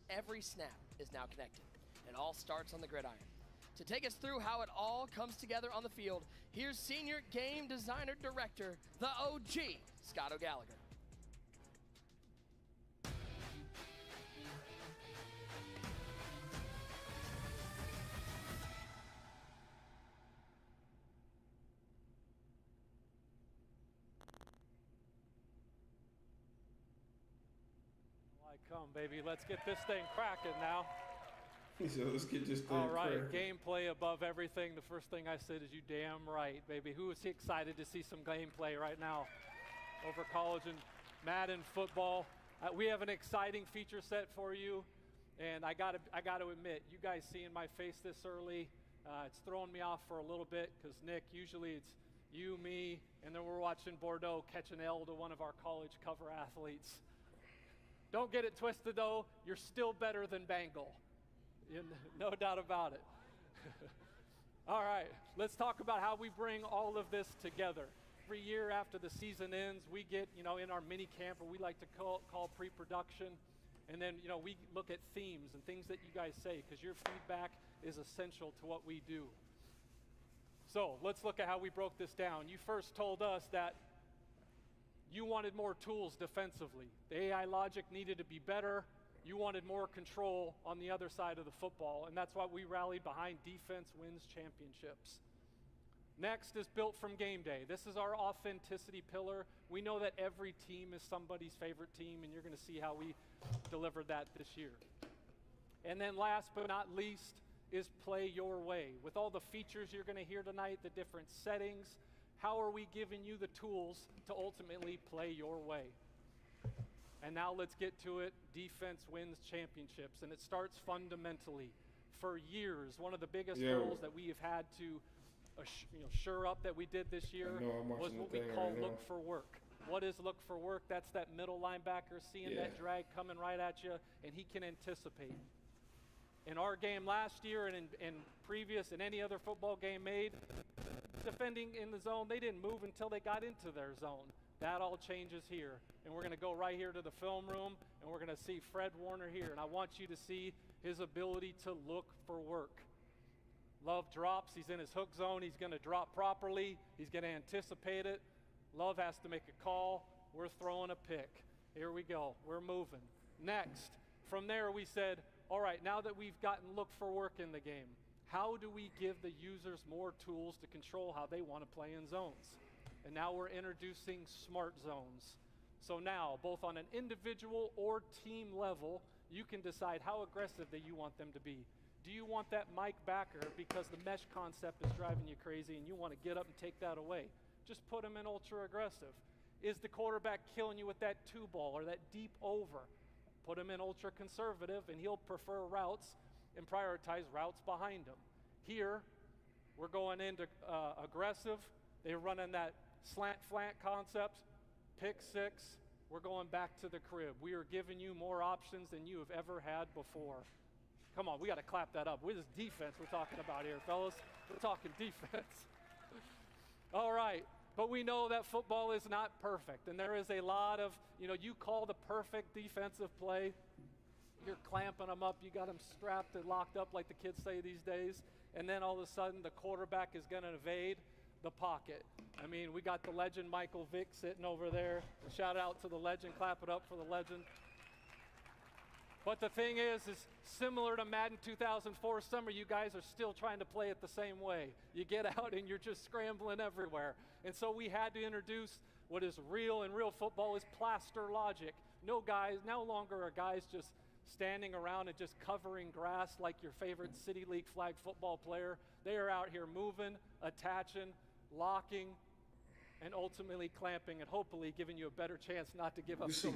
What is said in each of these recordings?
Every snap is now connected. It all starts on the gridiron. To take us through how it all comes together on the field, here's Senior Game Designer Director, the OG, Scott O'Gallagher. Come, baby, let's get this thing cracking now. So let's get this thing All right, cracking. gameplay above everything. The first thing I said is you damn right, baby. Who is excited to see some gameplay right now over college and Madden football? We have an exciting feature set for you, and I gotta admit, you guys seeing my face this early, it's throwing me off for a little bit because Nick, usually it's you, me, and then we're watching Bordeaux catch an L to one of our college cover athletes. Don't get it twisted, though. You're still better than Bengal. No doubt about it. All right, let's talk about how we bring all of this together. Every year after the season ends, we get, in our mini camp, or we like to call pre-production, and then, we look at themes and things that you guys say, because your feedback is essential to what we do. So let's look at how we broke this down. You first told us that you wanted more tools defensively. The AI logic needed to be better. You wanted more control on the other side of the football, and that's why we rallied behind defense wins championships. Next is built from game day. This is our authenticity pillar. We know that every team is somebody's favorite team, and you're going to see how we delivered that this year. And then last but not least is play your way. With all the features you're going to hear tonight, the different settings, how are we giving you the tools to ultimately play your way? And now let's get to it. Defense wins championships, and it starts fundamentally. For years, one of the biggest hurdles that we have had to sure up that we did this year was what we call look for work. What is look for work? That's that middle linebacker seeing that drag coming right at you, and he can anticipate. In our game last year and in previous and any other football game made, defending in the zone, they didn't move until they got into their zone. That all changes here. And we're going to go right here to the film room, and we're going to see Fred Warner here. And I want you to see his ability to look for work. Love drops. He's in his hook zone. He's going to drop properly. He's going to anticipate it. Love has to make a call. We're throwing a pick. Here we go. We're moving. Next. From there, we said, all right, now that we've gotten look for work in the game, how do we give the users more tools to control how they want to play in zones? And now we're introducing smart zones. So now, both on an individual or team level, you can decide how aggressive that you want them to be. Do you want that Mike backer because the mesh concept is driving you crazy and you want to get up and take that away? Just put them in ultra aggressive. Is the quarterback killing you with that two ball or that deep over? Put him in ultra conservative, and he'll prefer routes and prioritize routes behind him. Here, we're going into aggressive. They're running that slant concept, pick six. We're going back to the crib. We are giving you more options than you have ever had before. Come on, we got to clap that up. This is defense we're talking about here, fellas. We're talking defense. All right. But we know that football is not perfect, and there is a lot of, you call the perfect defensive play, you're clamping them up, you got them strapped and locked up like the kids say these days, and then all of a sudden the quarterback is going to evade the pocket. I mean, we got the legend Michael Vick sitting over there. Shout out to the legend, clap it up for the legend. But the thing is similar to Madden 2004 summer, you guys are still trying to play it the same way. You get out and you're just scrambling everywhere. And so we had to introduce what is real, and real football is plaster logic. No longer are guys just standing around and just covering grass like your favorite City League flag football player. They are out here moving, attaching, locking, and ultimately clamping, and hopefully giving you a better chance not to give up those big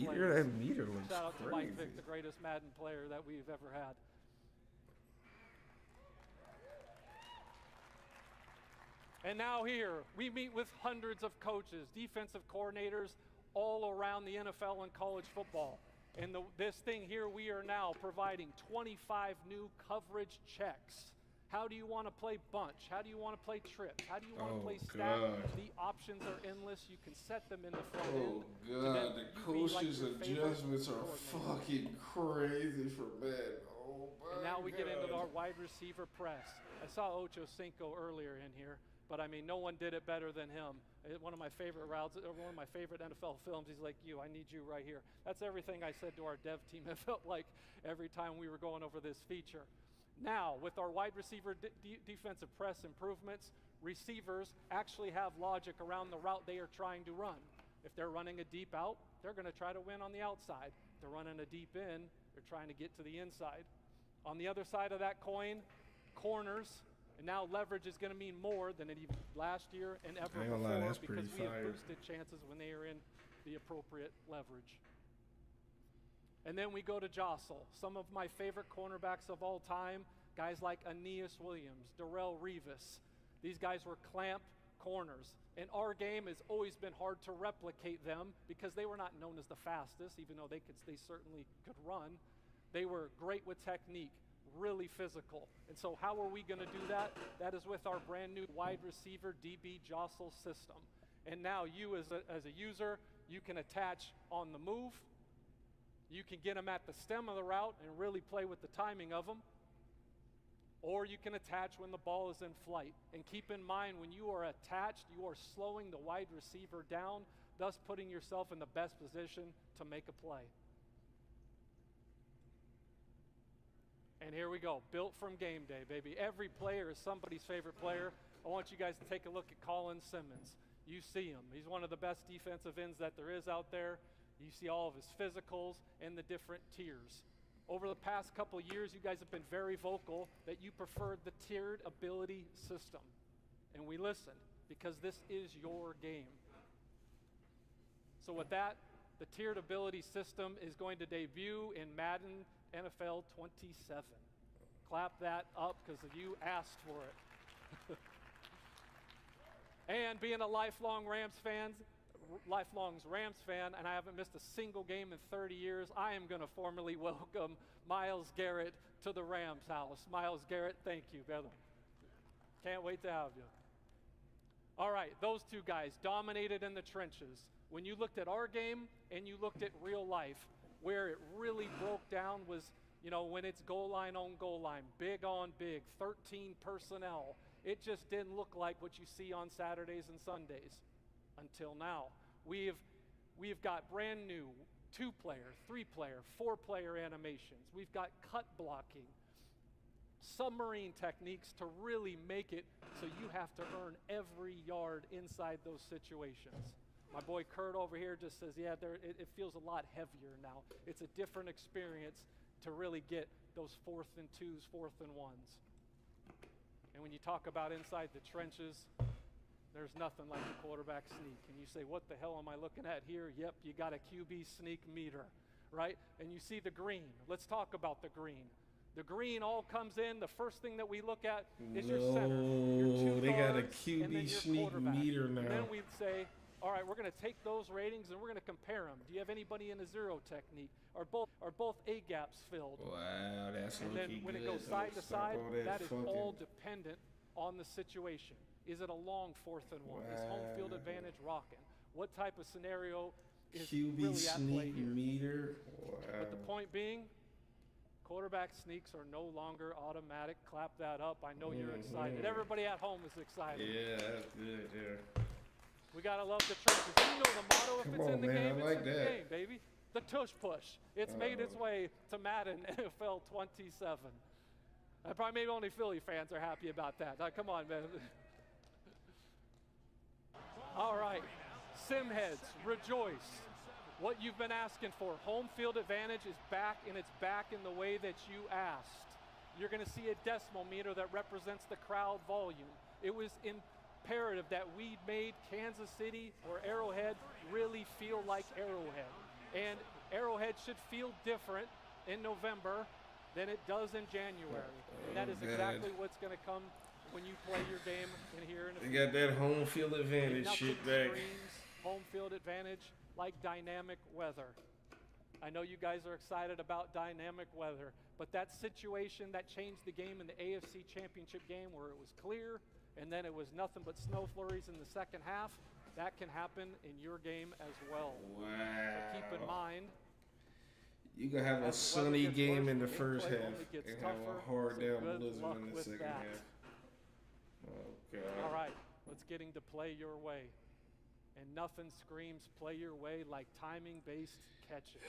plays. That meter looks Shout out crazy. to Mike Vick, the greatest Madden player that we've ever had. And now here, we meet with hundreds of coaches, defensive coordinators all around the NFL and college football. And this thing here, we are now providing 25 new coverage checks. How do you want to play bunch? How do you want to play trips? How do you want to Oh, play stack? God. The options are endless. You can set them in the front Oh end. to then God, the you be like coach's your favorite adjustments are coordinator. fucking crazy for Madden. Oh my And now we get into God. our wide receiver press. I saw Ocho Cinco earlier in here, but I mean, no one did it better than him. One of my favorite routes, or one of my favorite NFL films, he's like, I need you right here. That's everything I said to our dev team. It felt like every time we were going over this feature. Now, with our wide receiver defensive press improvements, receivers actually have logic around the route they are trying to run. If they're running a deep out, they're going to try to win on the outside. If they're running a deep in, they're trying to get to the inside. On the other side of that coin, corners, and now leverage is going to mean more than it even last year and ever I ain't gonna before lie, that's because pretty we have fire. boosted chances when they are in the appropriate leverage. And then we go to jostle. Some of my favorite cornerbacks of all time, guys like Aeneas Williams, Darrelle Revis. These guys were clamp corners. In our game, it's always been hard to replicate them because they were not known as the fastest, even though they certainly could run. They were great with technique, really physical. And so how are we going to do that? That is with our brand new wide receiver DB jostle system. And now you as a user, you can attach on the move. You can get them at the stem of the route and really play with the timing of them. Or you can attach when the ball is in flight. And keep in mind, when you are attached, you are slowing the wide receiver down, thus putting yourself in the best position to make a play. And here we go, built from game day, baby. Every player is somebody's favorite player. I want you guys to take a look at Colin Simmons. You see him. He's one of the best defensive ends that there is out there. You see all of his physicals and the different tiers. Over the past couple of years, you guys have been very vocal that you preferred the tiered ability system. And we listened because this is your game. So with that, the tiered ability system is going to debut in Madden NFL 27. Clap that up because you asked for it. And being a lifelong Rams fan, and I haven't missed a single game in 30 years, I am going to formally welcome Myles Garrett to the Rams house. Myles Garrett, thank you, brother. Can't wait to have you. All right, those two guys dominated in the trenches. When you looked at our game and you looked at real life, where it really broke down was, when it's goal line on goal line, big on big, 13 personnel. It just didn't look like what you see on Saturdays and Sundays until now. We've got brand new 2-player, 3-player, 4-player animations. We've got cut blocking, submarine techniques to really make it so you have to earn every yard inside those situations. My boy Kurt over here just says, yeah, it feels a lot heavier now. It's a different experience to really get those 4th and 2s, 4th and 1s. And when you talk about inside the trenches, there's nothing like the quarterback sneak. And you say, what the hell am I looking at here? Yep, you got a QB sneak meter, right? And you see the green. Let's talk about the green. The green all comes in. The first thing that we look at is your center. Your 2 they got a guards, QB and then your sneak quarterback. meter now. And then we'd say, all right, we're going to take those ratings and we're going to compare them. Do you have anybody in a zero technique? Are both A gaps filled? Wow, that's And looking then when good. it goes side to Stop side, all that is fucking- all dependent on the situation. Is it a long 4th and 1? Is home field advantage rocking? What type of scenario is QB really at play sneak here? meter. Wow. But the point being, quarterback sneaks are no longer automatic. Clap that up. I know you're excited. Everybody at home is excited. Yeah, that's good there. We gotta love the trenches. You know the motto, if Come it's on, in the man, game, I it's like in the that. game, baby. The tush push. It's made its way to Madden NFL 27. Probably maybe only Philly fans are happy about that. Come on, man. All right, Simheads, rejoice. What you've been asking for, home field advantage is back, and it's back in the way that you asked. You're going to see a decimal meter that represents the crowd volume. It was imperative that we made Kansas City or Arrowhead really feel like Arrowhead. And Arrowhead should feel different in November than it does in January. And that is exactly what's going to come when you play your game in here in a They got that home field advantage Nothing shit back. screams home field advantage like dynamic weather. I know you guys are excited about dynamic weather, but that situation that changed the game in the AFC Championship game where it was clear and then it was nothing but snow flurries in the second half, that can happen in your game as well. Wow. So keep in mind, You can have a as the weather sunny gets game worse, in the the first gameplay half only gets and have tougher, a hard so down good blizzard luck in the with second that. half. Oh God. All right, let's get into play your way. And nothing screams play your way like timing-based catching.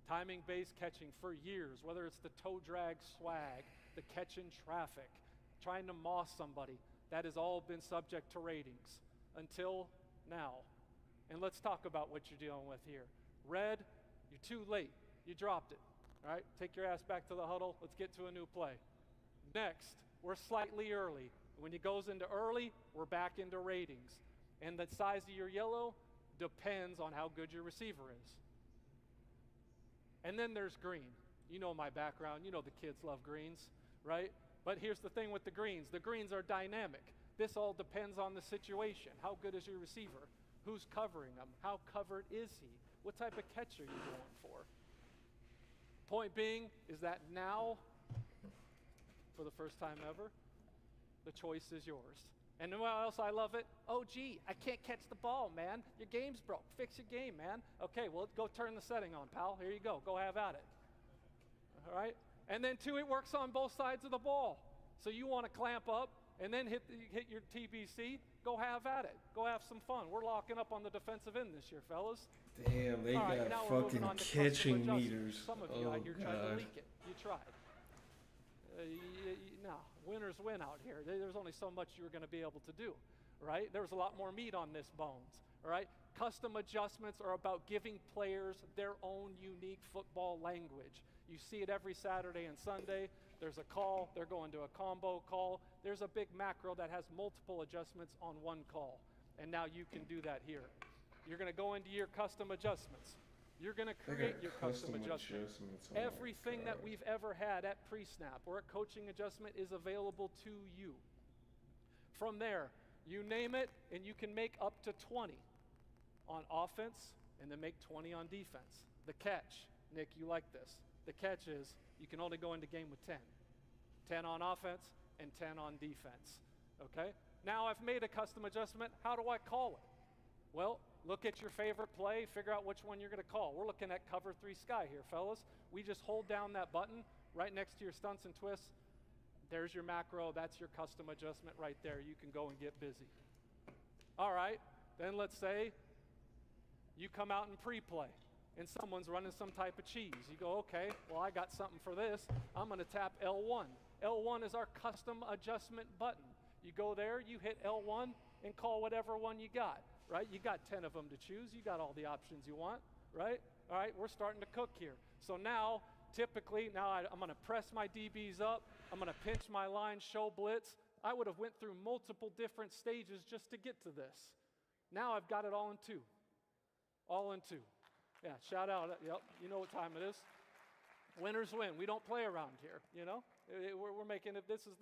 Timing-based catching for years, whether it's the toe drag swag, the catch in traffic, trying to moss somebody, that has all been subject to ratings until now. And let's talk about what you're dealing with here. Red, you're too late. You dropped it. All right, take your ass back to the huddle. Let's get to a new play. Next, we're slightly early. When it goes into early, we're back into ratings. And the size of your yellow depends on how good your receiver is. And then there's green. You know my background. You know the kids love greens, right? But here's the thing with the greens. The greens are dynamic. This all depends on the situation. How good is your receiver? Who's covering him? How covered is he? What type of catch are you going for? Point being is that now, for the first time ever, the choice is yours. And what else I love it? Oh, gee, I can't catch the ball, man. Your game's broke. Fix your game, man. Okay, well, go turn the setting on, pal. Here you go. Go have at it. All right? And then, two, it works on both sides of the ball. So you want to clamp up and then hit your TBC, go have at it. Go have some fun. We're locking up on the defensive end this year, fellas. Damn, they All right, now got we're moving fucking on to custom catching adjustments. meters. Some of you, Oh you're trying to God. leak it. You tried. No, winners win out here. There's only so much you were going to be able to do, right? There was a lot more meat on this bones, all right? Custom adjustments are about giving players their own unique football language. You see it every Saturday and Sunday. There's a call. They're going to a combo call. There's a big macro that has multiple adjustments on one call, and now you can do that here. You're going to go into your custom adjustments. You're going to They create got your custom adjustment. adjustments. Oh my Everything that God. we've ever had at pre-snap or at coaching adjustment is available to you. From there, you name it, and you can make up to 20 on offense and then make 20 on defense. The catch, Nick, you like this. The catch is you can only go into game with 10. 10 on offense and 10 on defense, okay? Now I've made a custom adjustment. How do I call it? Well, look at your favorite play, figure out which one you're going to call. We're looking at cover 3 sky here, fellas. We just hold down that button right next to your stunts and twists. There's your macro. That's your custom adjustment right there. You can go and get busy. All right, then let's say you come out in pre-play and someone's running some type of cheese. You go, okay, well, I got something for this. I'm going to tap L1. L1 is our custom adjustment button. You go there, you hit L1 and call whatever one you got. Right? You got 10 of them to choose. You got all the options you want, right? All right, we're starting to cook here. So now, typically, I'm going to press my DBs up. I'm going to pinch my line, show blitz. I would have went through multiple different stages just to get to this. Now I've got it all in 2. All in 2. Yeah, shout out. Yep, you know what time it is. Winners win. We don't play around here, you know? We're making it, this is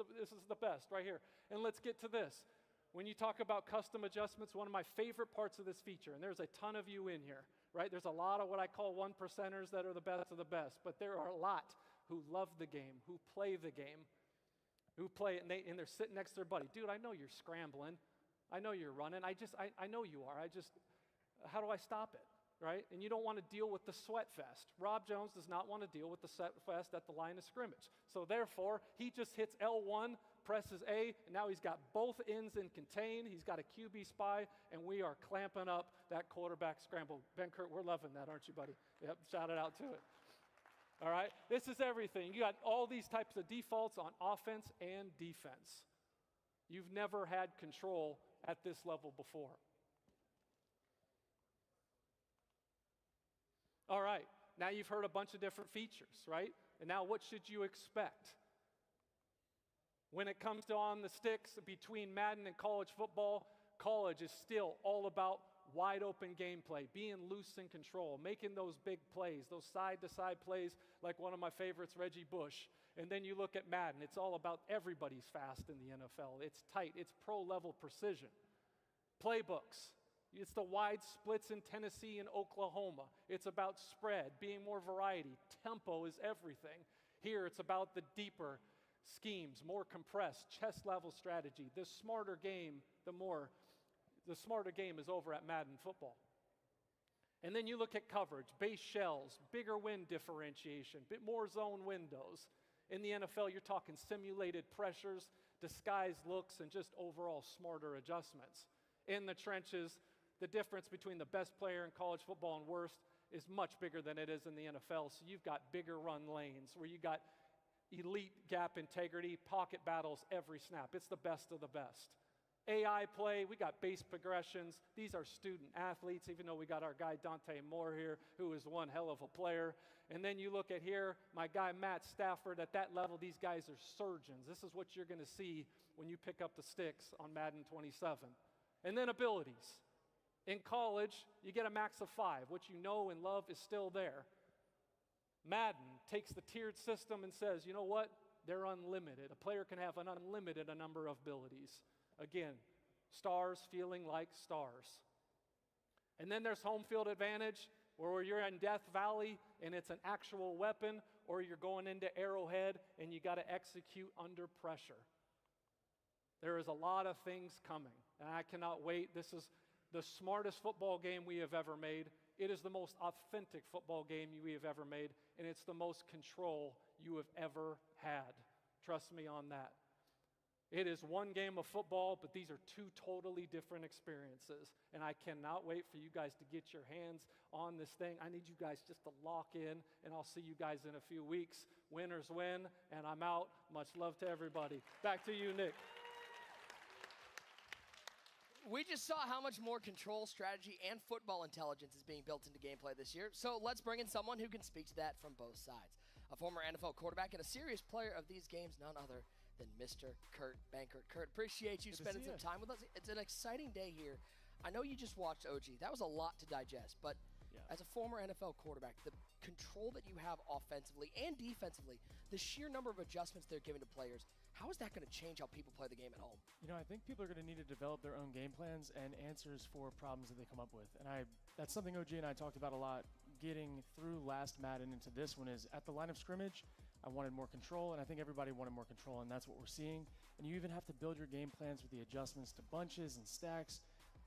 the best right here. And let's get to this. When you talk about custom adjustments, one of my favorite parts of this feature, and there's a ton of you in here, right? There's a lot of what I call 1%ers that are the best of the best, but there are a lot who love the game, who play the game, who play it, and they're sitting next to their buddy. Dude, I know you're scrambling. I know you're running. I know you are. How do I stop it, right? And you don't want to deal with the sweat fest. Rob Jones does not want to deal with the sweat fest at the line of scrimmage. So therefore, he just hits L1, presses A, and now he's got both ends in contain. He's got a QB spy, and we are clamping up that quarterback scramble. Ben Kurt, we're loving that, aren't you, buddy? Yep, shout it out to it. All right, this is everything. You got all these types of defaults on offense and defense. You've never had control at this level before. All right, now you've heard a bunch of different features, right? And now what should you expect? When it comes to on the sticks between Madden and college football, college is still all about wide open gameplay, being loose in control, making those big plays, those side-to-side plays like one of my favorites, Reggie Bush. And then you look at Madden, it's all about everybody's fast in the NFL. It's tight, it's pro-level precision. Playbooks. It's the wide splits in Tennessee and Oklahoma. It's about spread, being more variety. Tempo is everything. Here, it's about the deeper schemes, more compressed, chest-level strategy. The smarter game is over at Madden Football. And then you look at coverage, base shells, bigger wind differentiation, bit more zone windows. In the NFL, you're talking simulated pressures, disguised looks, and just overall smarter adjustments. In the trenches, the difference between the best player in college football and worst is much bigger than it is in the NFL. So you've got bigger run lanes where you got elite gap integrity, pocket battles every snap. It's the best of the best. AI play, we got base progressions. These are student athletes, even though we got our guy Dante Moore here, who is one hell of a player. And then you look at here, my guy Matt Stafford. At that level, these guys are surgeons. This is what you're going to see when you pick up the sticks on Madden 27. And then abilities. In college, you get a max of 5. What you know and love is still there. Madden takes the tiered system and says, you know what? They're unlimited. A player can have an unlimited number of abilities. Again, stars feeling like stars. And then there's home field advantage, where you're in Death Valley and it's an actual weapon, or you're going into Arrowhead and you got to execute under pressure. There is a lot of things coming, and I cannot wait. This is the smartest football game we have ever made. It is the most authentic football game we have ever made, and it's the most control you have ever had. Trust me on that. It is one game of football, but these are two totally different experiences. And I cannot wait for you guys to get your hands on this thing. I need you guys just to lock in, and I'll see you guys in a few weeks. Winners win, and I'm out. Much love to everybody. Back to you, Nick. We just saw how much more control, strategy, and football intelligence is being built into gameplay this year. So let's bring in someone who can speak to that from both sides. A former NFL quarterback and a serious player of these games, none other than Mr. Kurt Benkert. Kurt, appreciate you spending some time with us. It's an exciting day here. I know you just watched OG. That was a lot to digest, but as a former NFL quarterback, the control that you have offensively and defensively, the sheer number of adjustments they're giving to players, how is that going to change how people play the game at home? You know, I think people are going to need to develop their own game plans and answers for problems that they come up with. And that's something OG and I talked about a lot getting through last Madden into this one is at the line of scrimmage, I wanted more control, and I think everybody wanted more control, and that's what we're seeing. And you even have to build your game plans with the adjustments to bunches and stacks.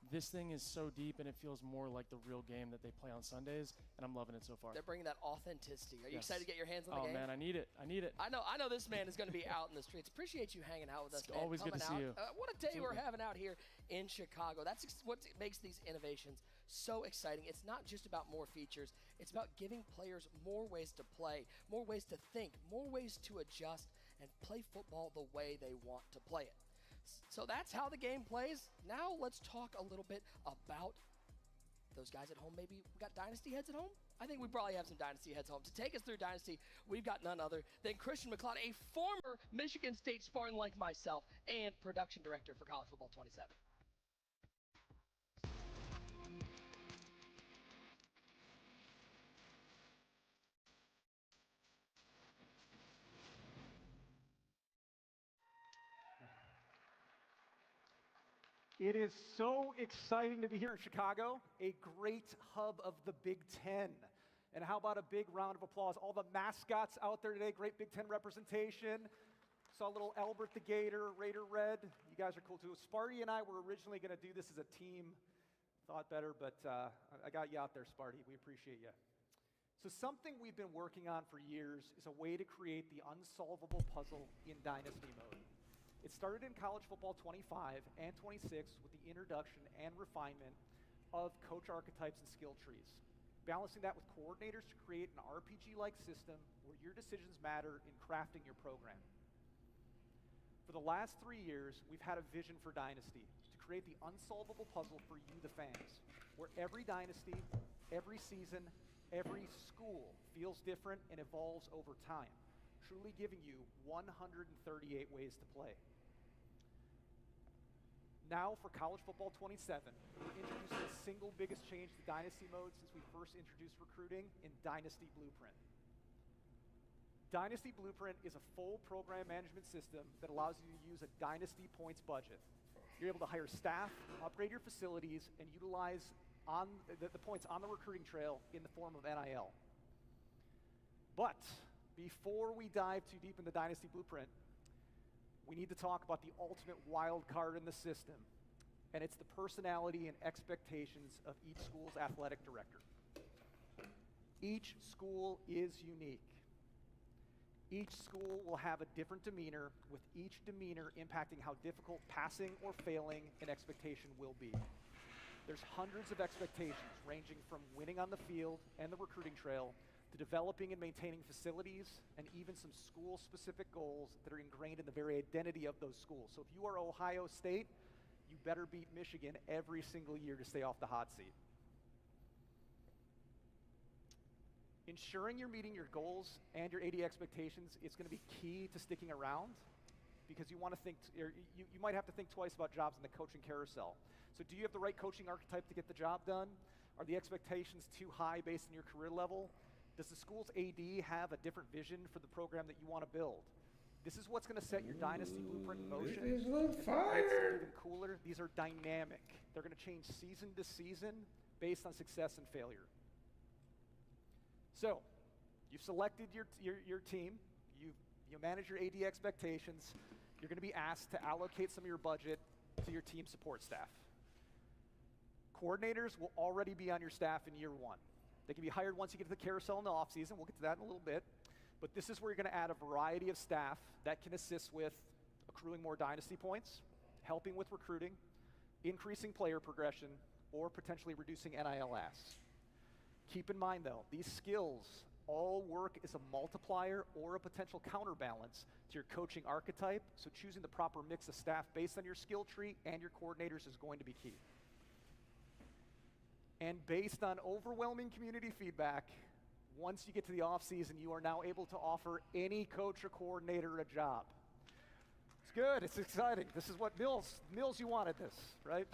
This thing is so deep, and it feels more like the real game that they play on Sundays, and I'm loving it so far. They're bringing that authenticity. Are you excited to get your hands on the game? Oh, man, I need it. I need it. I know this man is going to be out in the streets. Appreciate you hanging out with us, It's man. always good to see you. What a day we're having out here in Chicago. That's what makes these innovations so exciting. It's not just about more features. It's about giving players more ways to play, more ways to think, more ways to adjust, and play football the way they want to play it. So that's how the game plays. Now let's talk a little bit about those guys at home. Maybe we got Dynasty heads at home? I think we probably have some Dynasty heads home. To take us through Dynasty, we've got none other than Christian McLeod, a former Michigan State Spartan like myself and production director for College Football 27. It is so exciting to be here in Chicago, a great hub of the Big Ten. And how about a big round of applause? All the mascots out there today, great Big Ten representation. Saw little Albert the Gator, Raider Red. You guys are cool too. Sparty and I were originally going to do this as a team. Thought better, but I got you out there, Sparty. We appreciate you. So something we've been working on for years is a way to create the unsolvable puzzle in Dynasty mode. It started in College Football 25 and 26 with the introduction and refinement of coach archetypes and skill trees, balancing that with coordinators to create an RPG-like system where your decisions matter in crafting your program. For the last 3 years, we've had a vision for Dynasty to create the unsolvable puzzle for you, the fans, where every Dynasty, every season, every school feels different and evolves over time, truly giving you 138 ways to play. Now for College Football 27, we're introducing the single biggest change to Dynasty mode since we first introduced recruiting in Dynasty Blueprint. Dynasty Blueprint is a full program management system that allows you to use a Dynasty points budget. You're able to hire staff, upgrade your facilities, and utilize on the points on the recruiting trail in the form of NIL. But before we dive too deep into Dynasty Blueprint, we need to talk about the ultimate wild card in the system, and it's the personality and expectations of each school's athletic director. Each school is unique. Each school will have a different demeanor, with each demeanor impacting how difficult passing or failing an expectation will be. There's hundreds of expectations ranging from winning on the field and the recruiting trail to developing and maintaining facilities, and even some school-specific goals that are ingrained in the very identity of those schools. So if you are Ohio State, you better beat Michigan every single year to stay off the hot seat. Ensuring you're meeting your goals and your AD expectations is going to be key to sticking around, because you want to think, you might have to think twice about jobs in the coaching carousel. So do you have the right coaching archetype to get the job done? Are the expectations too high based on your career level? Does the school's AD have a different vision for the program that you want to build? This is what's going to set your Dynasty Blueprint in motion. This look And fire. what's even cooler, these are dynamic. They're going to change season to season based on success and failure. So, you've selected your team, you manage your AD expectations, you're going to be asked to allocate some of your budget to your team support staff. Coordinators will already be on your staff in year one. They can be hired once you get to the carousel in the offseason. We'll get to that in a little bit. But this is where you're going to add a variety of staff that can assist with accruing more dynasty points, helping with recruiting, increasing player progression, or potentially reducing NIL asks. Keep in mind, though, these skills all work as a multiplier or a potential counterbalance to your coaching archetype, so choosing the proper mix of staff based on your skill tree and your coordinators is going to be key. And based on overwhelming community feedback, once you get to the offseason, you are now able to offer any coach or coordinator a job. It's good, it's exciting. This is what Mills, you wanted this, right?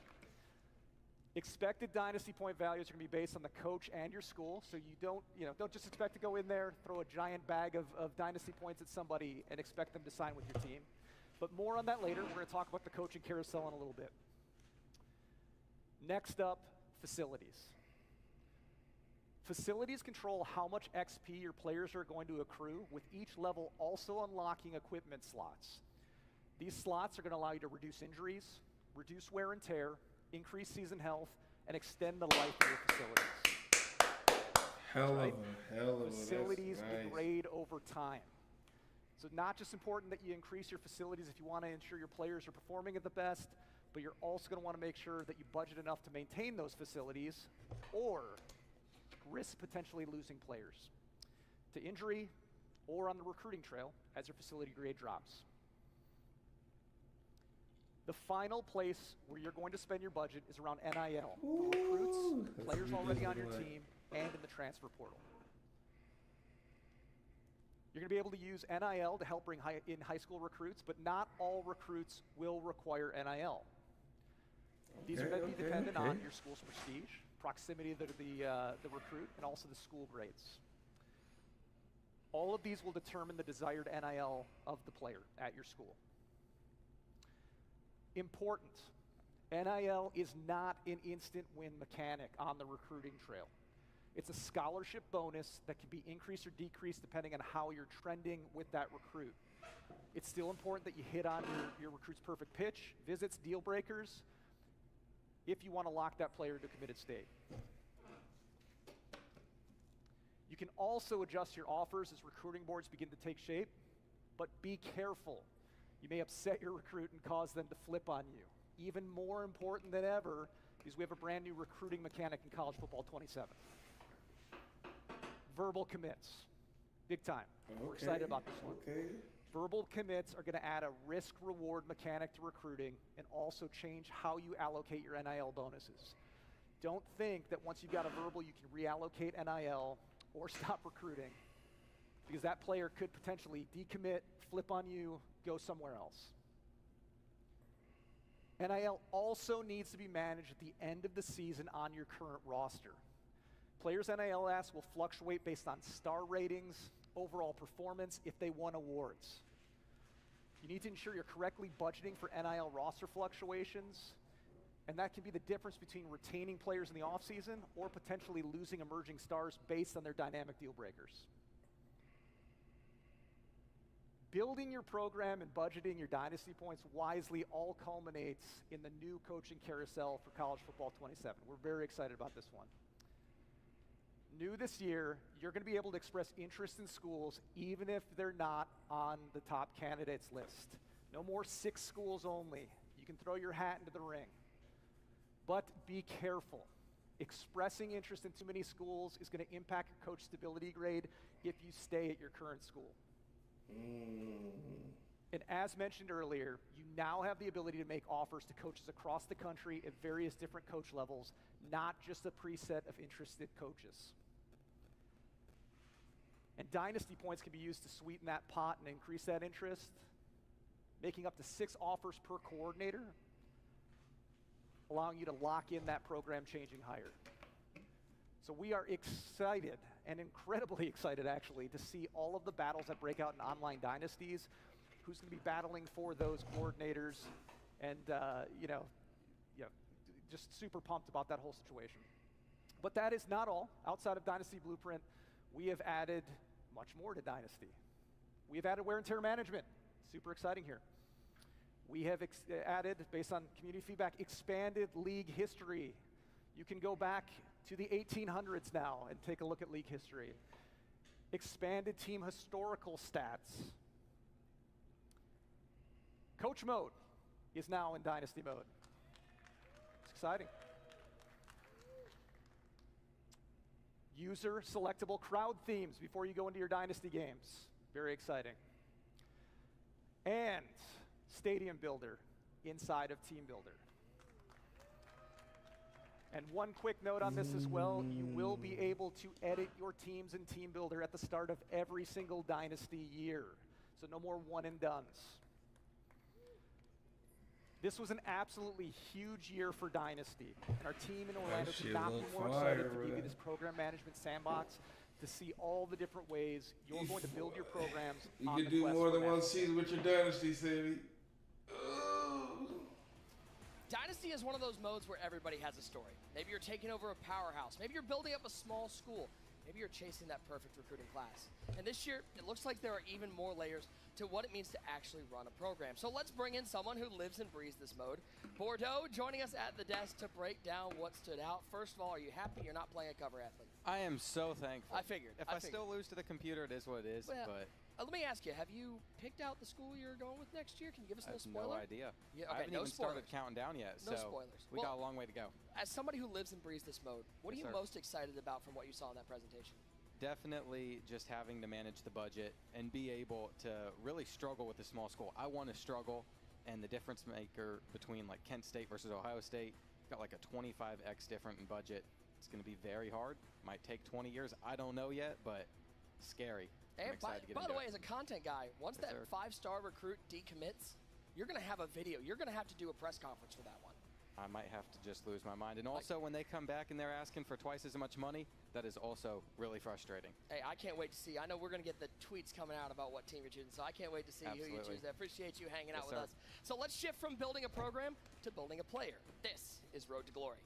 Expected dynasty point values are going to be based on the coach and your school, so you don't just expect to go in there, throw a giant bag of dynasty points at somebody and expect them to sign with your team. But more on that later. We're going to talk about the coaching carousel in a little bit. Next up, facilities. Facilities control how much XP your players are going to accrue, with each level also unlocking equipment slots. These slots are going to allow you to reduce injuries, reduce wear and tear, increase season health, and extend the life of your facilities. Hell of a Facilities that's nice. degrade over time. So not just important that you increase your facilities if you want to ensure your players are performing at the best, but you're also going to want to make sure that you budget enough to maintain those facilities, or risk potentially losing players to injury or on the recruiting trail as your facility grade drops. The final place where you're going to spend your budget is around NIL, for recruits, That's players what already you on your like. team, and in the transfer portal. You're going to be able to use NIL to help bring in high school recruits, but not all recruits will require NIL. These are going to be dependent on your school's prestige, proximity to the recruit, and also the school grades. All of these will determine the desired NIL of the player at your school. Important, NIL is not an instant win mechanic on the recruiting trail. It's a scholarship bonus that can be increased or decreased depending on how you're trending with that recruit. It's still important that you hit on your recruit's perfect pitch, visits, deal breakers, if you want to lock that player into a committed state. You can also adjust your offers as recruiting boards begin to take shape, but be careful. You may upset your recruit and cause them to flip on you. Even more important than ever is we have a brand new recruiting mechanic in college football 27. Verbal commits. Big time. We're excited about this one. Okay. Verbal commits are going to add a risk-reward mechanic to recruiting and also change how you allocate your NIL bonuses. Don't think that once you've got a verbal, you can reallocate NIL or stop recruiting, because that player could potentially decommit, flip on you, go somewhere else. NIL also needs to be managed at the end of the season on your current roster. Players' NIL asks will fluctuate based on star ratings, overall performance, if they won awards. You need to ensure you're correctly budgeting for NIL roster fluctuations, and that can be the difference between retaining players in the offseason or potentially losing emerging stars based on their dynamic deal breakers. Building your program and budgeting your dynasty points wisely all culminates in the new coaching carousel for College Football 27. We're very excited about this one. New this year, you're going to be able to express interest in schools even if they're not on the top candidates list. No more 6 schools only. You can throw your hat into the ring. But be careful. Expressing interest in too many schools is going to impact your coach stability grade if you stay at your current school. And as mentioned earlier, you now have the ability to make offers to coaches across the country at various different coach levels, not just a preset of interested coaches. And dynasty points can be used to sweeten that pot and increase that interest, making up to 6 offers per coordinator, allowing you to lock in that program changing hire. So we are excited, and incredibly excited actually, to see all of the battles that break out in online dynasties, who's going to be battling for those coordinators, and just super pumped about that whole situation. But that is not all. Outside of Dynasty Blueprint, we have added much more to Dynasty. We have added wear and tear management. Super exciting here. We have added, based on community feedback, expanded league history. You can go back to the 1800s now and take a look at league history. Expanded team historical stats. Coach mode is now in Dynasty mode. It's exciting. User selectable crowd themes before you go into your Dynasty games. Very exciting. And Stadium Builder inside of Team Builder. And one quick note on this as well, you will be able to edit your teams in Team Builder at the start of every single Dynasty year. So no more one and dones. This was an absolutely huge year for Dynasty. And our team in Orlando could not be more excited to give you this program management sandbox to see all the different ways you're going to build your programs. You can do more than one season with your Dynasty, Sammy. Dynasty is one of those modes where everybody has a story. Maybe you're taking over a powerhouse. Maybe you're building up a small school. Maybe you're chasing that perfect recruiting class. And this year, it looks like there are even more layers to what it means to actually run a program. So let's bring in someone who lives and breathes this mode. Bordeaux joining us at the desk to break down what stood out. First of all, are you happy you're not playing a cover athlete? I am so thankful. I figured. If I still lose to the computer, it is what it is. Well, but let me ask you, have you picked out the school you're going with next year? Can you give us a I little have spoiler? no idea. Yeah, I okay, haven't no even started spoilers. counting down yet. No so spoilers. We got a long way to go. As somebody who lives and breathes this mode, what are Yes, you sir. most excited about from what you saw in that presentation? Definitely just having to manage the budget and be able to really struggle with a small school. I want to struggle, and the difference maker between like Kent State versus Ohio State, got like a 25x different in budget. It's going to be very hard. Might take 20 years. I don't know yet, but scary. I'm And excited to get by the into way, it. as a content guy, once Yes, that sir. 5-star recruit decommits, you're going to have a video. You're going to have to do a press conference for that one. I might have to just lose my mind. And also, when they come back and they're asking for twice as much money, that is also really frustrating. Hey, I can't wait to see. I know we're going to get the tweets coming out about what team you're choosing, so I can't wait to see who you Absolutely. choose. I appreciate you hanging Yes, out with sir. us. So let's shift from building a program to building a player. This is Road to Glory.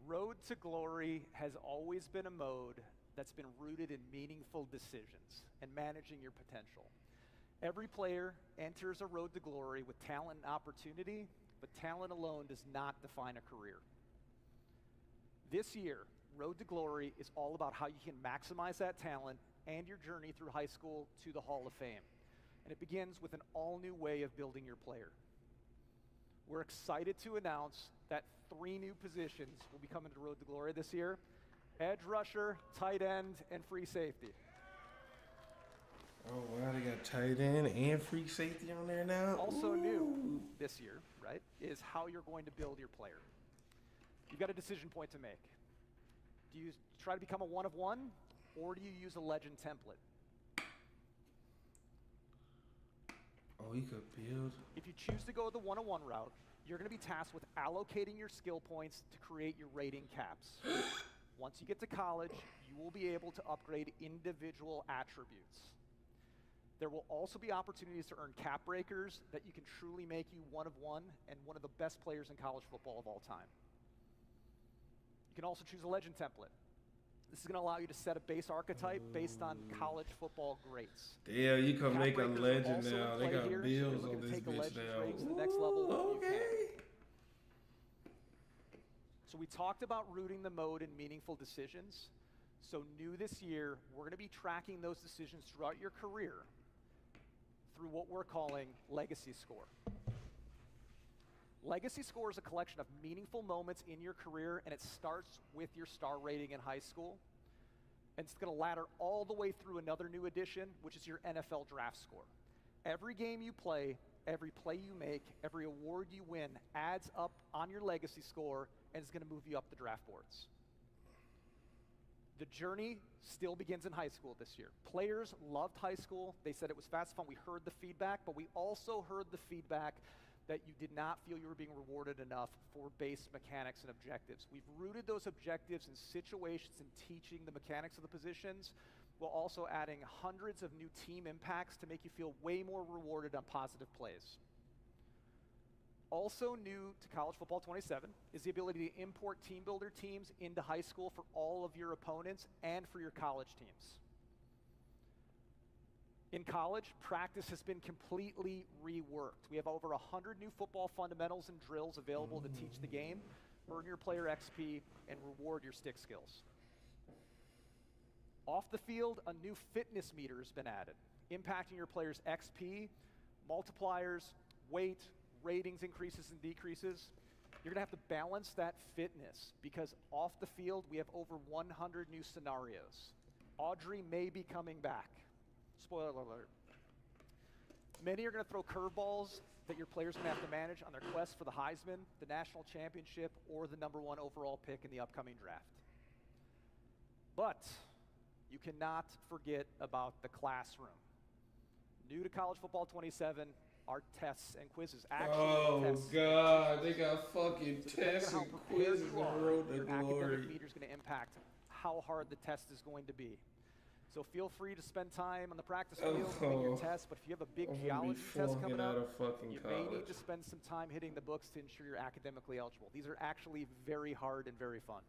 Road to Glory has always been a mode that's been rooted in meaningful decisions and managing your potential. Every player enters a road to glory with talent and opportunity, but talent alone does not define a career. This year, Road to Glory is all about how you can maximize that talent and your journey through high school to the Hall of Fame. And it begins with an all-new way of building your player. We're excited to announce that 3 new positions will be coming to Road to Glory this year: edge rusher, tight end, and free safety. Oh wow, they got tight end and free safety on there now. Also new this year, right, is how you're going to build your player. You've got a decision point to make. Do you try to become a one of one, or do you use a legend template? Oh, we could build. If you choose to go the one-on-one route, you're going to be tasked with allocating your skill points to create your rating caps. Once you get to college, you will be able to upgrade individual attributes. There will also be opportunities to earn cap breakers that you can truly make you one of one and one of the best players in college football of all time. You can also choose a legend template. This is going to allow you to set a base archetype based on college football greats. Damn, you can Cap make a breakers are legend also in now. They play got here, so if you're bills looking on to this take a bitch legend now. trait to the next level, you can. Okay. So we talked about rooting the mode in meaningful decisions. So new this year, we're going to be tracking those decisions throughout your career through what we're calling Legacy Score. Legacy Score is a collection of meaningful moments in your career, and it starts with your star rating in high school. And it's going to ladder all the way through another new addition, which is your NFL draft score. Every game you play, every play you make, every award you win adds up on your legacy score and is going to move you up the draft boards. The journey still begins in high school this year. Players loved high school. They said it was fast, fun. We heard the feedback, but we also heard the feedback that you did not feel you were being rewarded enough for base mechanics and objectives. We've rooted those objectives in situations and teaching the mechanics of the positions, while also adding hundreds of new team impacts to make you feel way more rewarded on positive plays. Also new to College Football 27 is the ability to import team builder teams into high school for all of your opponents and for your college teams. In college, practice has been completely reworked. We have over 100 new football fundamentals and drills available to teach the game, earn your player XP, and reward your stick skills. Off the field, a new fitness meter has been added, impacting your players' XP, multipliers, weight, ratings increases and decreases. You're gonna have to balance that fitness because off the field, we have over 100 new scenarios. Audrey may be coming back. Spoiler alert. Many are gonna throw curveballs that your players are gonna have to manage on their quest for the Heisman, the national championship, or the #1 overall pick in the upcoming draft. But you cannot forget about the classroom. New to College Football 27 are tests and quizzes. Oh tests. God, they got fucking So depending tests on how and prepared quizzes you on are, Road to your Glory. academic meter is going to impact how hard the test is going to be. So feel free to spend time on the practice field doing your test, but if you have a big I'm gonna be geology test flunking coming out up, of fucking you may need college. to spend some time hitting the books to ensure you're academically eligible. These are actually very hard and very fun.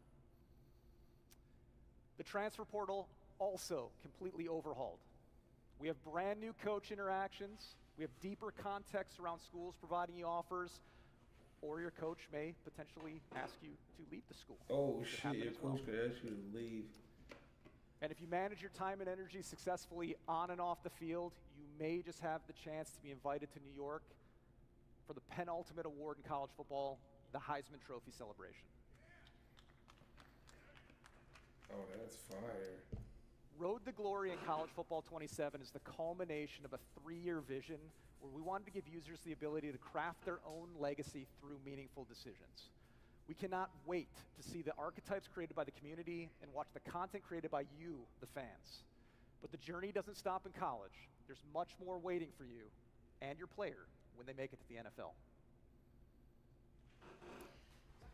The transfer portal also completely overhauled. We have brand new coach interactions. We have deeper context around schools providing you offers, or your coach may potentially ask you to leave the school. Oh It could shit, happen your as well. coach could ask you to leave. And if you manage your time and energy successfully on and off the field, you may just have the chance to be invited to New York for the penultimate award in college football, the Heisman Trophy celebration. Oh, that's fire. Road to Glory in College Football 27 is the culmination of a 3-year vision where we wanted to give users the ability to craft their own legacy through meaningful decisions. We cannot wait to see the archetypes created by the community and watch the content created by you, the fans. But the journey doesn't stop in college. There's much more waiting for you and your player when they make it to the NFL.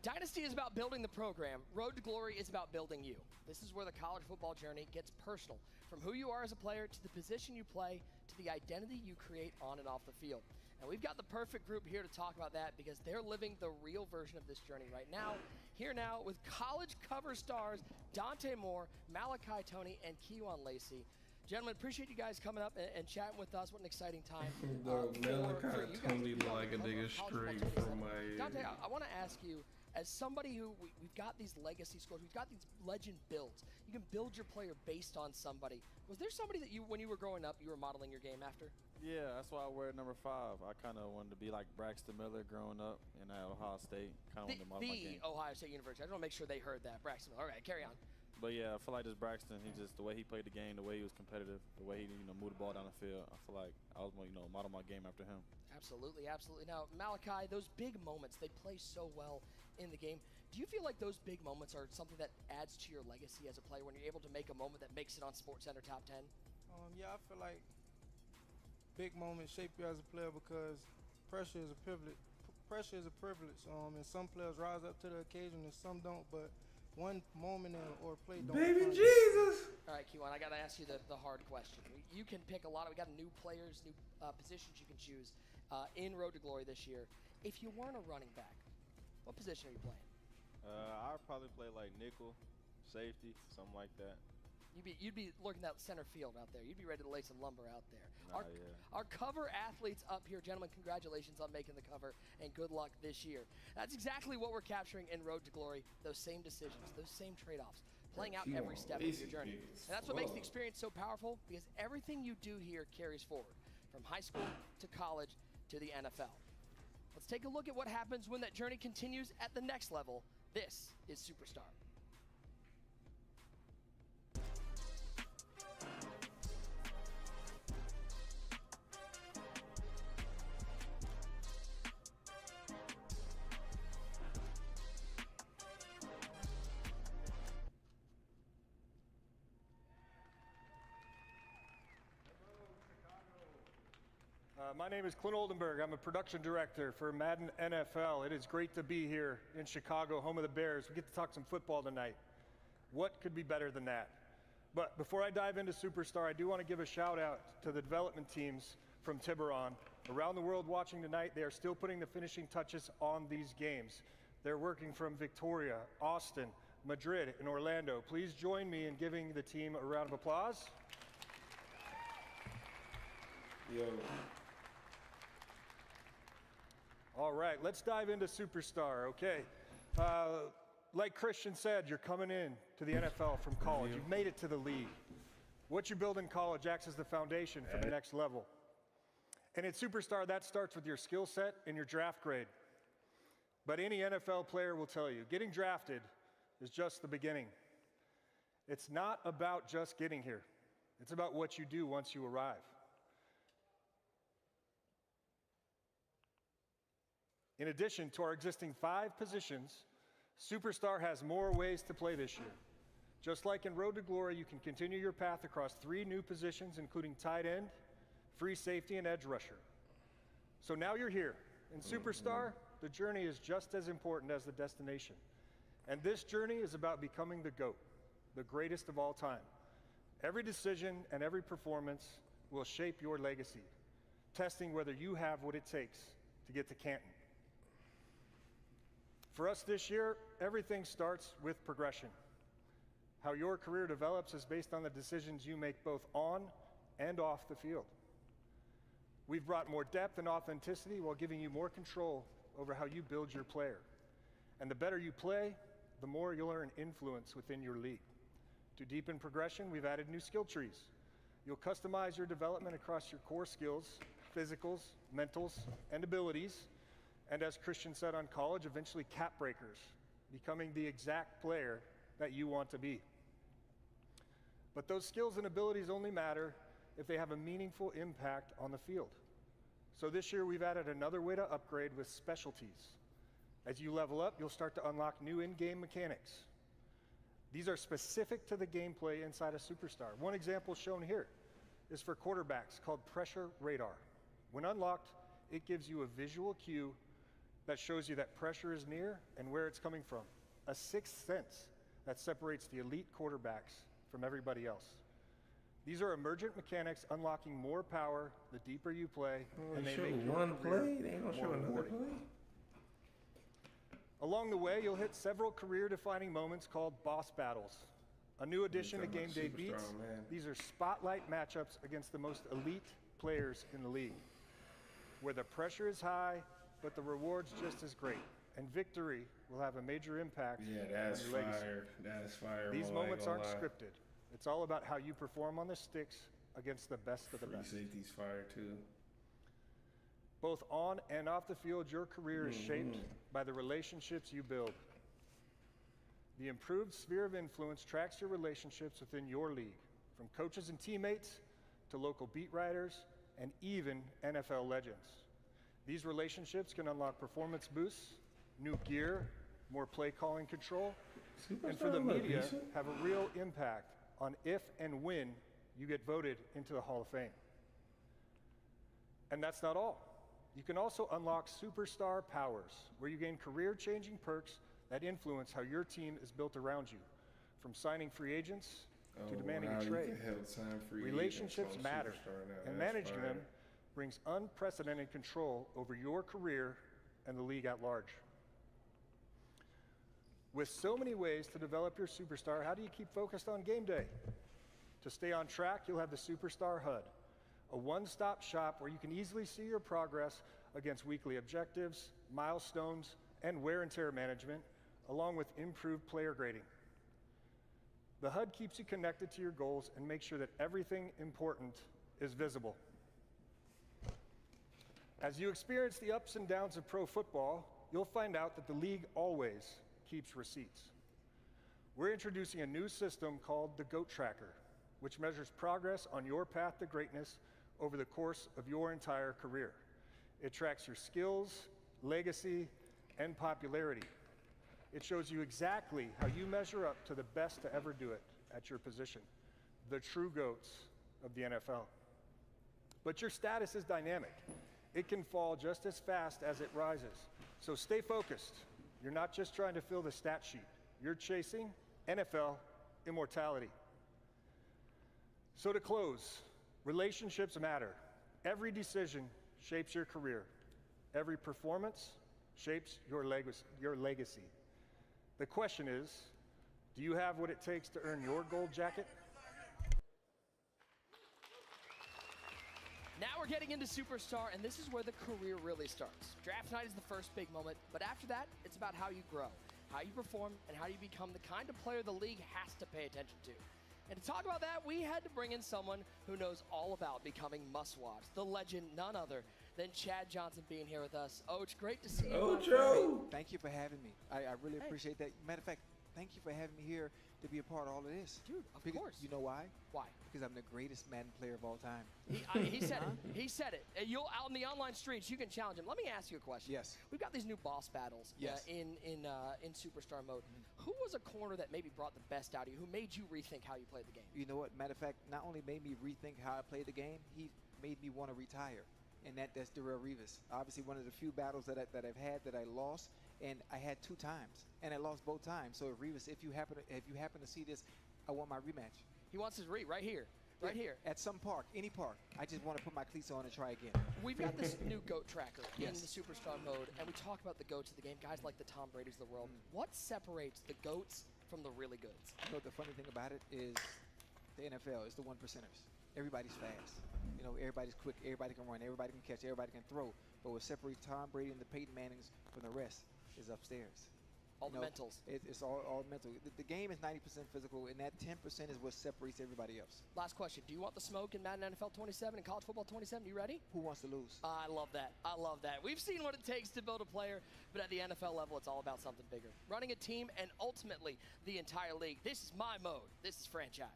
Dynasty is about building the program. Road to Glory is about building you. This is where the college football journey gets personal, from who you are as a player to the position you play to the identity you create on and off the field. And we've got the perfect group here to talk about that because they're living the real version of this journey right now. Here now with college cover stars Dante Moore, Malachi Tony, and Kewan Lacey. Gentlemen, appreciate you guys coming up and chatting with us. What an exciting time. Dog, for Malachi you guys Tony to be on like the a cover nigga of College straight Football from 27. my Dante, I want to ask you, as somebody who, we've got these legacy scores, we've got these legend builds. You can build your player based on somebody. Was there somebody that you, when you were growing up, you were modeling your game after? Yeah, that's why I wear number 5. I kind of wanted to be like Braxton Miller growing up in Ohio State. Kind of wanted to model my game. Ohio State University. I just want to make sure they heard that. Braxton. All right, carry on. But yeah, I feel like this Braxton, he just, the way he played the game, the way he was competitive, the way he, moved the ball down the field, I feel like I was going to, model my game after him. Absolutely, absolutely. Now, Malachi, those big moments, they play so well in the game. Do you feel like those big moments are something that adds to your legacy as a player when you're able to make a moment that makes it on SportsCenter Top 10? Yeah, I feel like big moments shape you as a player because pressure is a privilege. Pressure is a privilege, and some players rise up to the occasion and some don't. But one moment or play don't. Baby define you. Jesus. All right, Q1, I got to ask you the hard question. You can pick a lot of, we got new players, new positions you can choose in Road to Glory this year. If you weren't a running back, what position are you playing? I'd probably play like nickel, safety, something like that. You'd be looking at center field out there. You'd be ready to lay some lumber out there. Nah, Our cover athletes up here, gentlemen, congratulations on making the cover, and good luck this year. That's exactly what we're capturing in Road to Glory, those same decisions, those same trade-offs, playing out every step of your journey. And that's what makes the experience so powerful, because everything you do here carries forward, from high school to college to the NFL. Let's take a look at what happens when that journey continues at the next level. This is Superstar. My name is Clint Oldenburg. I'm a production director for Madden NFL. It is great to be here in Chicago, home of the Bears. We get to talk some football tonight. What could be better than that? But before I dive into Superstar, I do want to give a shout out to the development teams from Tiburon. Around the world watching tonight, they are still putting the finishing touches on these games. They're working from Victoria, Austin, Madrid, and Orlando. Please join me in giving the team a round of applause. Yo. All right, let's dive into Superstar, okay? Like Christian said, you're coming in to the NFL from college. You've made it to the league. What you build in college acts as the foundation for the next level. And at Superstar, that starts with your skill set and your draft grade. But any NFL player will tell you, getting drafted is just the beginning. It's not about just getting here. It's about what you do once you arrive. In addition to our existing 5 positions, Superstar has more ways to play this year. Just like in Road to Glory, you can continue your path across 3 new positions, including tight end, free safety, and edge rusher. So now you're here. In Superstar, the journey is just as important as the destination. And this journey is about becoming the GOAT, the greatest of all time. Every decision and every performance will shape your legacy, testing whether you have what it takes to get to Canton. For us this year, everything starts with progression. How your career develops is based on the decisions you make both on and off the field. We've brought more depth and authenticity while giving you more control over how you build your player. And the better you play, the more you'll earn influence within your league. To deepen progression, we've added new skill trees. You'll customize your development across your core skills, physicals, mentals, and abilities. And as Christian said on college, eventually cap breakers, becoming the exact player that you want to be. But those skills and abilities only matter if they have a meaningful impact on the field. So this year we've added another way to upgrade with specialties. As you level up, you'll start to unlock new in-game mechanics. These are specific to the gameplay inside a Superstar. One example shown here is for quarterbacks called Pressure Radar. When unlocked, it gives you a visual cue that shows you that pressure is near and where it's coming from. A sixth sense that separates the elite quarterbacks from everybody else. These are emergent mechanics unlocking more power the deeper you play, and they make your one career play, they ain't gonna show more another rewarding. play. Along the way, you'll hit several career-defining moments called boss battles. A new addition to Game Day Beats. These are spotlight matchups against the most elite players in the league, where the pressure is high, but the reward's just as great. And victory will have a major impact Yeah, that's on your legacy. fire. That's fire. These boy, I ain't moments gonna aren't lie. scripted. It's all about how you perform on the sticks against the best of the Free best. safety's fire too. Both on and off the field, your career is shaped by the relationships you build. The improved sphere of influence tracks your relationships within your league, from coaches and teammates to local beat writers and even NFL legends. These relationships can unlock performance boosts, new gear, more play calling control, and for the media, have a real impact on if and when you get voted into the Hall of Fame. And that's not all. You can also unlock Superstar Powers, where you gain career-changing perks that influence how your team is built around you, from signing free agents to demanding a trade. Relationships matter, and managing them brings unprecedented control over your career and the league at large. With so many ways to develop your superstar, how do you keep focused on game day? To stay on track, you'll have the Superstar HUD, a one-stop shop where you can easily see your progress against weekly objectives, milestones, and wear and tear management, along with improved player grading. The HUD keeps you connected to your goals and makes sure that everything important is visible. As you experience the ups and downs of pro football, you'll find out that the league always keeps receipts. We're introducing a new system called the GOAT Tracker, which measures progress on your path to greatness over the course of your entire career. It tracks your skills, legacy, and popularity. It shows you exactly how you measure up to the best to ever do it at your position, the true GOATs of the NFL. But your status is dynamic. It can fall just as fast as it rises. So stay focused. You're not just trying to fill the stat sheet. You're chasing NFL immortality. So to close, relationships matter. Every decision shapes your career. Every performance shapes your legacy. The question is, do you have what it takes to earn your gold jacket? Now we're getting into Superstar, and this is where the career really starts. Draft night is the first big moment, but after that, it's about how you grow, how you perform, and how you become the kind of player the league has to pay attention to. And to talk about that, we had to bring in someone who knows all about becoming must-watch, the legend, none other than Chad Johnson being here with us. Oach, great to see you. Ocho! Thank you for having me. I really appreciate that. Matter of fact, thank you for having me here to be a part of all of this. Dude, of course. You know why? Why? Because I'm the greatest Madden player of all time. He said it. He said it. You'll out in the online streets, you can challenge him. Let me ask you a question. Yes. We've got these new boss battles Yes. in Superstar mode. Who was a corner that maybe brought the best out of you? Who made you rethink how you played the game? You know what? Matter of fact, not only made me rethink how I played the game, he made me want to retire. And that's Darrelle Revis. Obviously, one of the few battles that I've had that I lost, and I had 2 times, and I lost both times. So Revis, if you happen to see this, I want my rematch. He wants his right here. Right here. At some park, any park. I just want to put my cleats on and try again. We've got this new GOAT tracker in Yes. the Superstar mode, and we talk about the GOATs of the game, guys like the Tom Brady's of the world. What separates the GOATs from the really goods? You know, the funny thing about it is the NFL is the 1%ers. Everybody's fast. You know, everybody's quick. Everybody can run. Everybody can catch. Everybody can throw. But what separates Tom Brady and the Peyton Mannings from the rest is upstairs. All the mentals. It's all mental. The game is 90% physical, and that 10% is what separates everybody else. Last question. Do you want the smoke in Madden NFL 27 and College Football 27? You ready? Who wants to lose? I love that. I love that. We've seen what it takes to build a player, but at the NFL level, it's all about something bigger. Running a team and ultimately the entire league. This is my mode. This is franchise.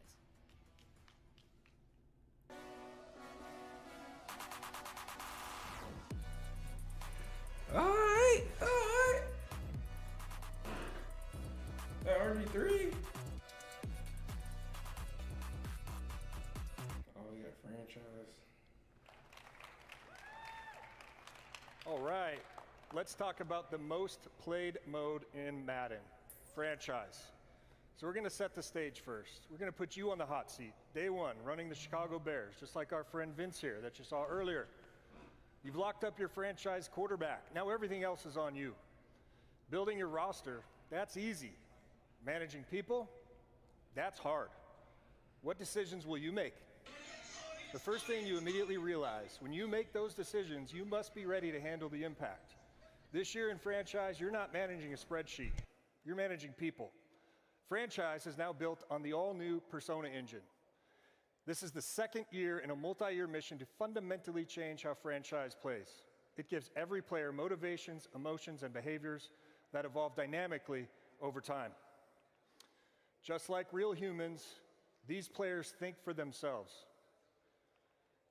All right. RG3. Oh, we got franchise. All right, let's talk about the most played mode in Madden, franchise. So we're gonna set the stage first. We're gonna put you on the hot seat. Day 1, running the Chicago Bears, just like our friend Vince here that you saw earlier. You've locked up your franchise quarterback. Now everything else is on you. Building your roster, that's easy. Managing people, that's hard. What decisions will you make? The first thing you immediately realize, when you make those decisions, you must be ready to handle the impact. This year in franchise, you're not managing a spreadsheet. You're managing people. Franchise is now built on the all-new Persona engine. This is the second year in a multi-year mission to fundamentally change how franchise plays. It gives every player motivations, emotions, and behaviors that evolve dynamically over time. Just like real humans, these players think for themselves.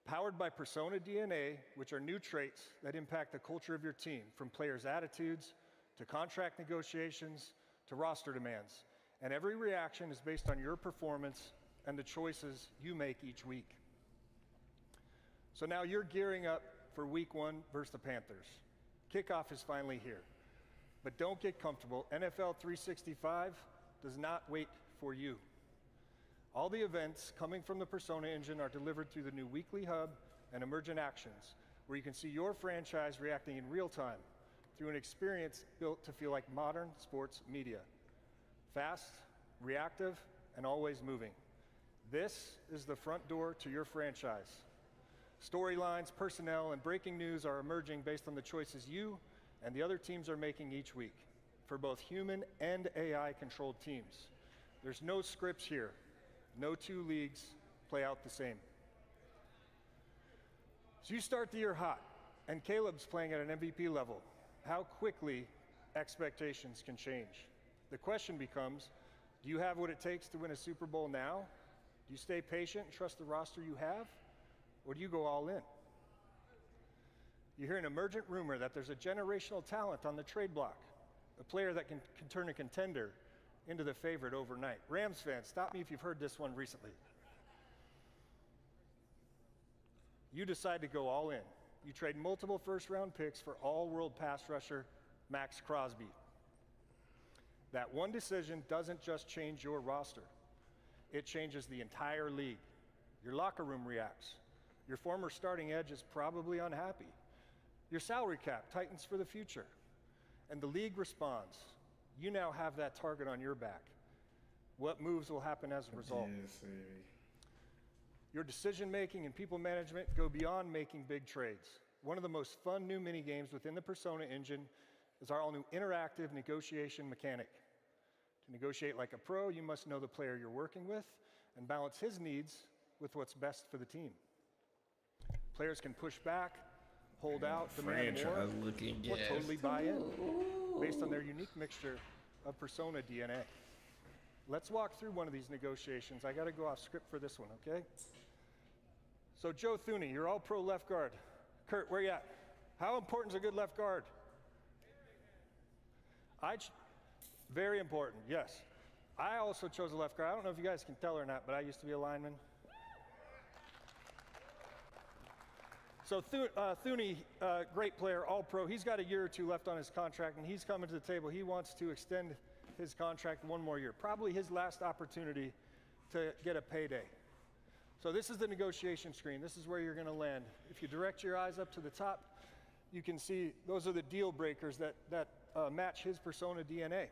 Powered by Persona DNA, which are new traits that impact the culture of your team, from players' attitudes to contract negotiations to roster demands. And every reaction is based on your performance and the choices you make each week. So now you're gearing up for week 1 versus the Panthers. Kickoff is finally here. But don't get comfortable. NFL 365 does not wait for you. All the events coming from the Persona engine are delivered through the new weekly hub and emergent actions, where you can see your franchise reacting in real time through an experience built to feel like modern sports media. Fast, reactive, and always moving. This is the front door to your franchise. Storylines, personnel, and breaking news are emerging based on the choices you and the other teams are making each week for both human and AI-controlled teams. There's no scripts here. No two leagues play out the same. So you start the year hot, and Caleb's playing at an MVP level. How quickly expectations can change. The question becomes, do you have what it takes to win a Super Bowl now? Do you stay patient and trust the roster you have? Or do you go all in? You hear an emergent rumor that there's a generational talent on the trade block, a player that can turn a contender into the favorite overnight. Rams fans, stop me if you've heard this one recently. You decide to go all in. You trade multiple first-round picks for all-world pass rusher Max Crosby. That one decision doesn't just change your roster. It changes the entire league. Your locker room reacts. Your former starting edge is probably unhappy. Your salary cap tightens for the future. And the league responds. You now have that target on your back. What moves will happen as a result? Yes, baby. Your decision-making and people management go beyond making big trades. One of the most fun new mini games within the Persona engine is our all-new interactive negotiation mechanic. To negotiate like a pro, you must know the player you're working with and balance his needs with what's best for the team. Players can push back, hold out, demand more, or totally buy in based on their unique mixture of Persona DNA. Let's walk through one of these negotiations. I got to go off script for this one, okay? So Joe Thuney, you're all pro left guard. Kurt, where you at? How important is a good left guard? Very important, yes. I also chose a left guard. I don't know if you guys can tell or not, but I used to be a lineman. So Thuney, great player, all pro. He's got a year or two left on his contract, and he's coming to the table. He wants to extend his contract one more year, probably his last opportunity to get a payday. So this is the negotiation screen. This is where you're going to land. If you direct your eyes up to the top, you can see those are the deal breakers that match his Persona DNA.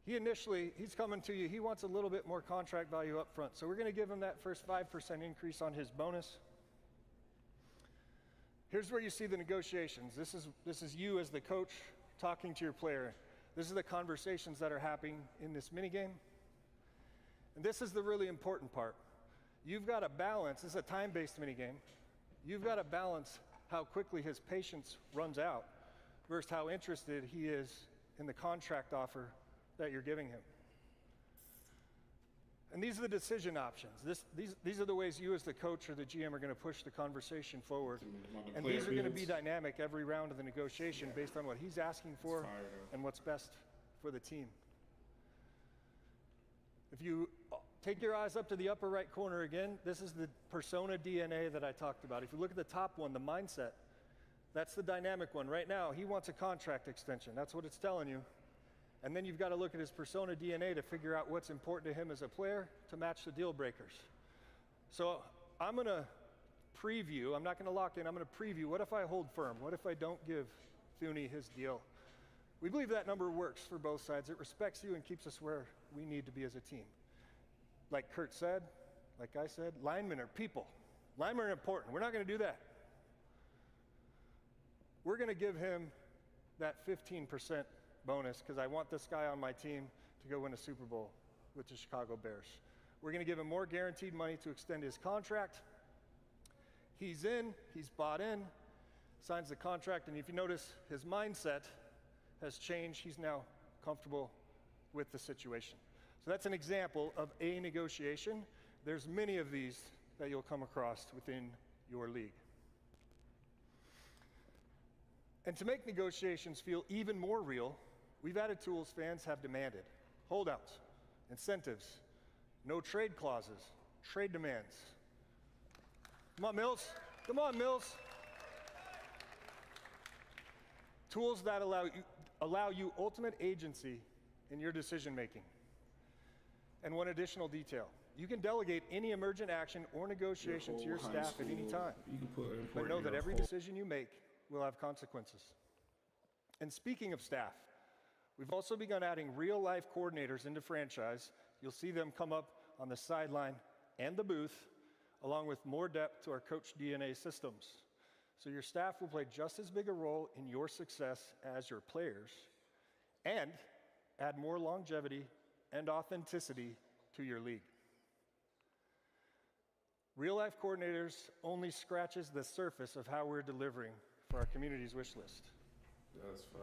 He's coming to you. He wants a little bit more contract value up front. So we're going to give him that first 5% increase on his bonus. Here's where you see the negotiations. This is you as the coach talking to your player. This is the conversations that are happening in this minigame. And this is the really important part. You've got to balance, this is a time-based minigame. You've got to balance how quickly his patience runs out versus how interested he is in the contract offer that you're giving him. And these are the decision options. These are the ways you as the coach or the GM are going to push the conversation forward. And these are going to be dynamic every round of the negotiation based on what he's asking for and what's best for the team. If you take your eyes up to the upper right corner again, this is the Persona DNA that I talked about. If you look at the top one, the mindset, that's the dynamic one. Right now, he wants a contract extension. That's what it's telling you. And then you've got to look at his Persona DNA to figure out what's important to him as a player to match the deal breakers. So I'm going to preview. I'm not going to lock in. I'm going to preview. What if I hold firm? What if I don't give Thuney his deal? We believe that number works for both sides. It respects you and keeps us where we need to be as a team. Like Kurt said, like I said, linemen are people. Linemen are important. We're not going to do that. We're going to give him that 15% bonus because I want this guy on my team to go win a Super Bowl with the Chicago Bears. We're going to give him more guaranteed money to extend his contract. He's in, he's bought in, signs the contract, and if you notice, his mindset has changed. He's now comfortable with the situation. So that's an example of a negotiation. There's many of these that you'll come across within your league. And to make negotiations feel even more real, we've added tools fans have demanded. Holdouts, incentives, no trade clauses, trade demands. Come on, Mills. Come on, Mills. Tools that allow you ultimate agency in your decision making. And one additional detail. You can delegate any emergent action or negotiation to your staff at any time. You can put But know that every decision you make will have consequences. And speaking of staff, we've also begun adding real-life coordinators into franchise. You'll see them come up on the sideline and the booth, along with more depth to our coach DNA systems. So your staff will play just as big a role in your success as your players, and add more longevity and authenticity to your league. Real-life coordinators only scratches the surface of how we're delivering for our community's wish list. That's fire.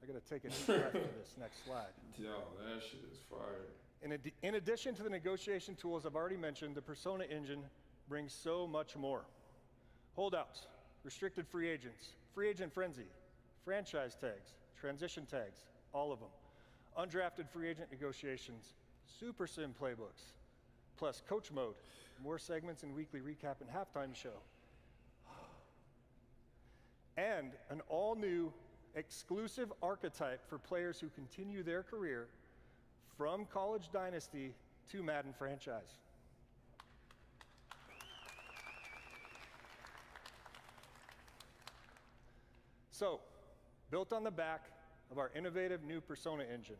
I gotta take a deep breath for this next slide. Yo, that shit is fire. In addition to the negotiation tools I've already mentioned, the Persona Engine brings so much more. Holdouts, restricted free agents, free agent frenzy, franchise tags, transition tags, all of them. Undrafted free agent negotiations, super sim playbooks, plus coach mode, more segments and weekly recap and halftime show. And an all-new exclusive archetype for players who continue their career from College Dynasty to Madden franchise. So, built on the back of our innovative new Persona Engine.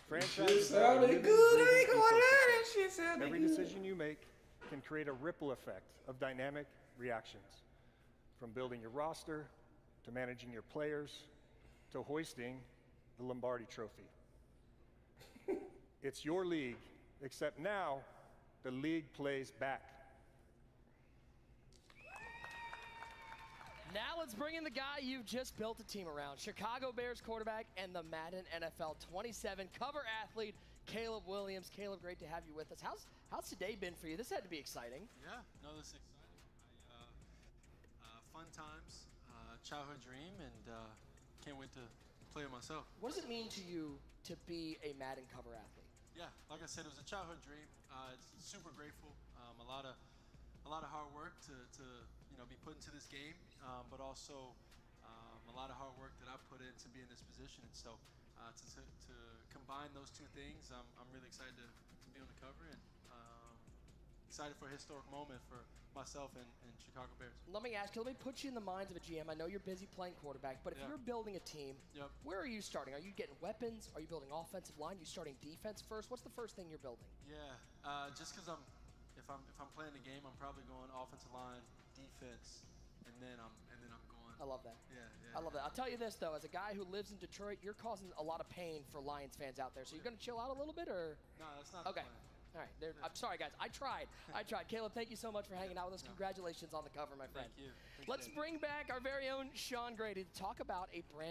Franchise Shit is now a sounded living, good. breathing Ain't gonna lie, that ecosystem. shit sounded Every good. decision you make can create a ripple effect of dynamic reactions. From building your roster, to managing your players, to hoisting the Lombardi Trophy. It's your league, except now the league plays back. Now let's bring in the guy you've just built a team around. Chicago Bears quarterback and the Madden NFL 27 cover athlete, Caleb Williams. Caleb, great to have you with us. How's today been for you? This had to be exciting. Yeah, no, this is exciting. Fun times, childhood dream, and can't wait to play it myself. What does it mean to you to be a Madden cover athlete? Yeah, like I said, it was a childhood dream. It's super grateful. A lot of hard work to be put into this game, but also a lot of hard work that I put in to be in this position. And so to combine those two things, I'm really excited to be on the cover and excited for a historic moment for myself and Chicago Bears. Let me ask you, let me put you in the minds of a GM. I know you're busy playing quarterback, but if you're building a team, where are you starting? Are you getting weapons? Are you building offensive line? Are you starting defense first? What's the first thing you're building? Yeah, just because if I'm playing the game, I'm probably going offensive line, defense, and then I'm going. I love that. Yeah. I love that. I'll tell you this though, as a guy who lives in Detroit, you're causing a lot of pain for Lions fans out there. So you're going to chill out a little bit, or? No, that's not okay. the plan. All right, I'm sorry, guys. I tried. Caleb, thank you so much for hanging out with us. Congratulations on the cover, my friend. Thank you. Let's bring back our very own Sean Grady to talk about a brand